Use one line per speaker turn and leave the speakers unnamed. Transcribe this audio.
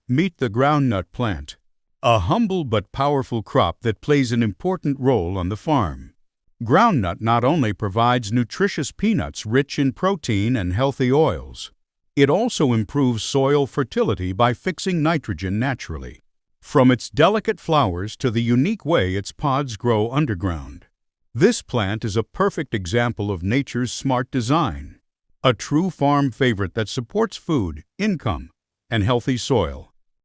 Meet the groundnut plant, a humble but powerful crop that plays an important role on the farm. Groundnut not only provides nutritious peanuts rich in protein and healthy oils, it also improves soil fertility by fixing nitrogen naturally. From its delicate flowers to the unique way its pods grow underground, this plant is a perfect example of nature's smart design, a true farm favorite that supports food, income, and healthy soil.